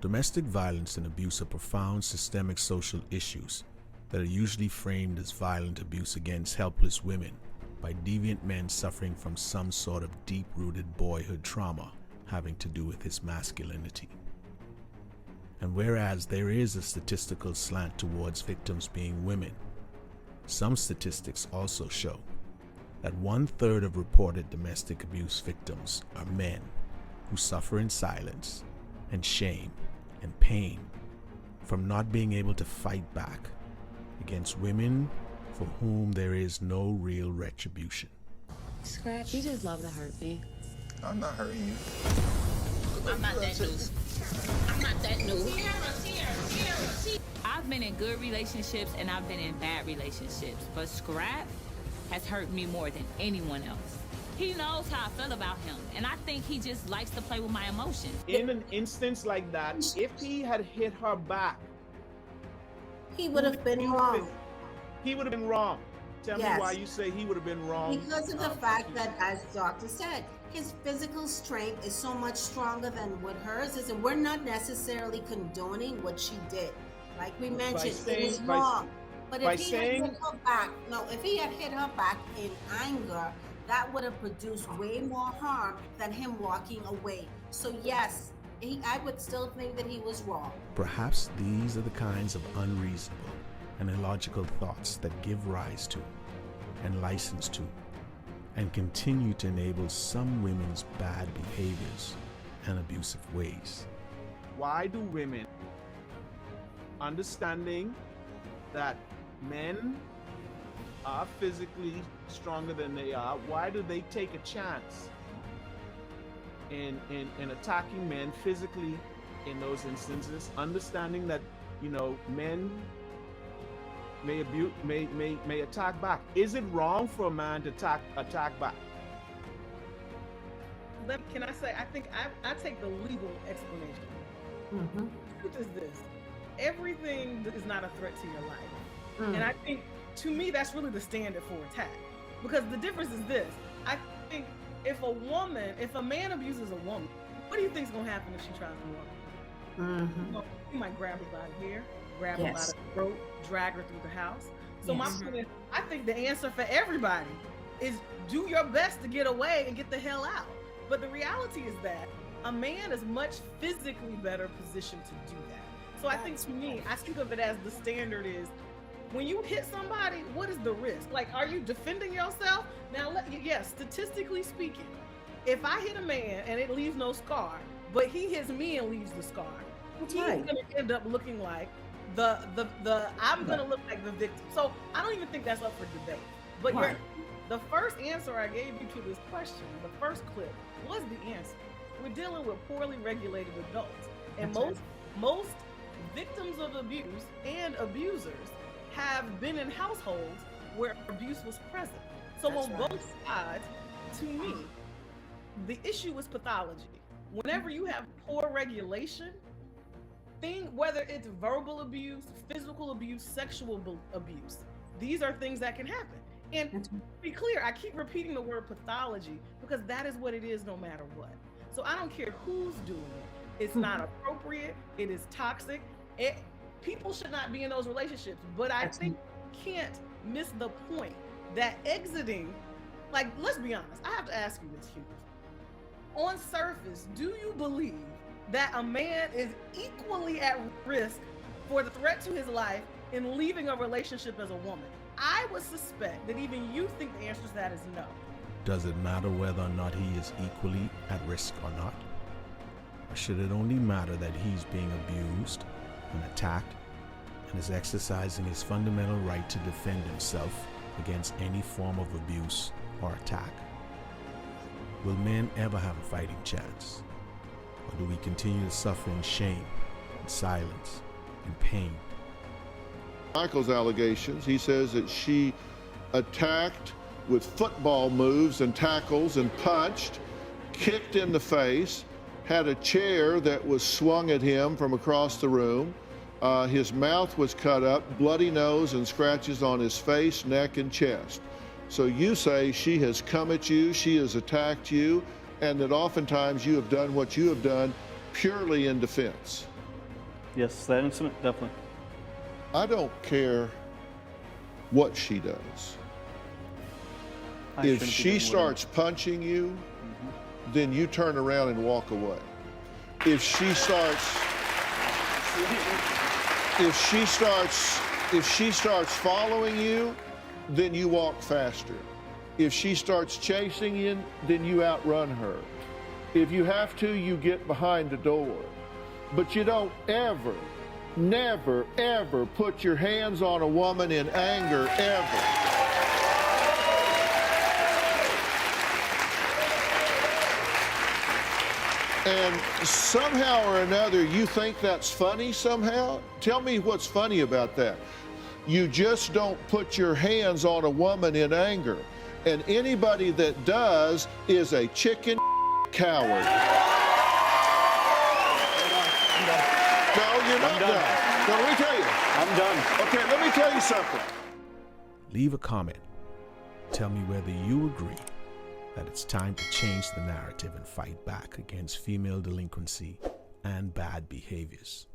Domestic violence and abuse are profound systemic social issues that are usually framed as violent abuse against helpless women by deviant men suffering from some sort of deep-rooted boyhood trauma having to do with his masculinity. And whereas there is a statistical slant towards victims being women, some statistics also show that 1/3 of reported domestic abuse victims are men who suffer in silence and shame and pain from not being able to fight back against women for whom there is no real retribution. Scratch, you just love to hurt me. I'm not hurting you. I'm not that new. I'm not that new. I've been in good relationships and I've been in bad relationships, but Scrap has hurt me more than anyone else. He knows how I feel about him, and I think he just likes to play with my emotions. In an instance like that, if he had hit her back, he would have been wrong. He would have been wrong. Tell me why you say he would have been wrong. Because of the fact that, as Doctor said, his physical strength is so much stronger than what hers is, and we're not necessarily condoning what she did. Like we mentioned, it was wrong. But if he had hit her back, if he had hit her back in anger, that would have produced way more harm than him walking away. So yes, I would still think that he was wrong. Perhaps these are the kinds of unreasonable and illogical thoughts that give rise to and license to and continue to enable some women's bad behaviors and abusive ways. Why do women, understanding that men are physically stronger than they are, why do they take a chance in attacking men physically in those instances, understanding that, men may attack back? Is it wrong for a man to attack back? Can I say, I think I take the legal explanation. Mm-hmm. The truth is this: everything is not a threat to your life. And I think, to me, that's really the standard for attack. Because the difference is this: I think if a man abuses a woman, what do you think is going to happen if she tries to run? Mm-hmm. He might grab her by the hair, grab her by the throat, drag her through the house. So my point is, I think the answer for everybody is do your best to get away and get the hell out. But the reality is that a man is much physically better positioned to do that. So I think, to me, I think of it as the standard is, when you hit somebody, what is the risk? Like, are you defending yourself? Now, yes, statistically speaking, if I hit a man and it leaves no scar, but he hits me and leaves the scar, he's going to end up looking like I'm going to look like the victim. So I don't even think that's up for debate. But the first answer I gave you to this question, the first clip, was the answer. We're dealing with poorly regulated adults. And most victims of abuse and abusers have been in households where abuse was present. So on both sides, to me, the issue is pathology. Whenever you have poor regulation, whether it's verbal abuse, physical abuse, sexual abuse, these are things that can happen. And to be clear, I keep repeating the word pathology because that is what it is no matter what. So I don't care who's doing it. It's not appropriate. It is toxic. People should not be in those relationships. But I think you can't miss the point that exiting, like, let's be honest. I have to ask you this, Hugh. On surface, do you believe that a man is equally at risk for the threat to his life in leaving a relationship as a woman? I would suspect that even you think the answer to that is no. Does it matter whether or not he is equally at risk or not? Or should it only matter that he's being abused and attacked and is exercising his fundamental right to defend himself against any form of abuse or attack? Will men ever have a fighting chance? Or do we continue to suffer in shame, and silence, and pain? Michael's allegations, he says that she attacked with football moves and tackles and punched, kicked in the face, had a chair that was swung at him from across the room. His mouth was cut up, bloody nose and scratches on his face, neck, and chest. So you say she has come at you, she has attacked you, and that oftentimes you have done what you have done purely in defense. Yes, that incident, definitely. I don't care what she does. If she starts punching you, then you turn around and walk away. If she starts following you, then you walk faster. If she starts chasing you, then you outrun her. If you have to, you get behind the door. But you don't ever, never, ever put your hands on a woman in anger, ever. And somehow or another, you think that's funny somehow? Tell me what's funny about that. You just don't put your hands on a woman in anger. And anybody that does is a chicken coward. No, you're not done. So let me tell you. I'm done. Okay, let me tell you something. Leave a comment. Tell me whether you agree that it's time to change the narrative and fight back against female delinquency and bad behaviors.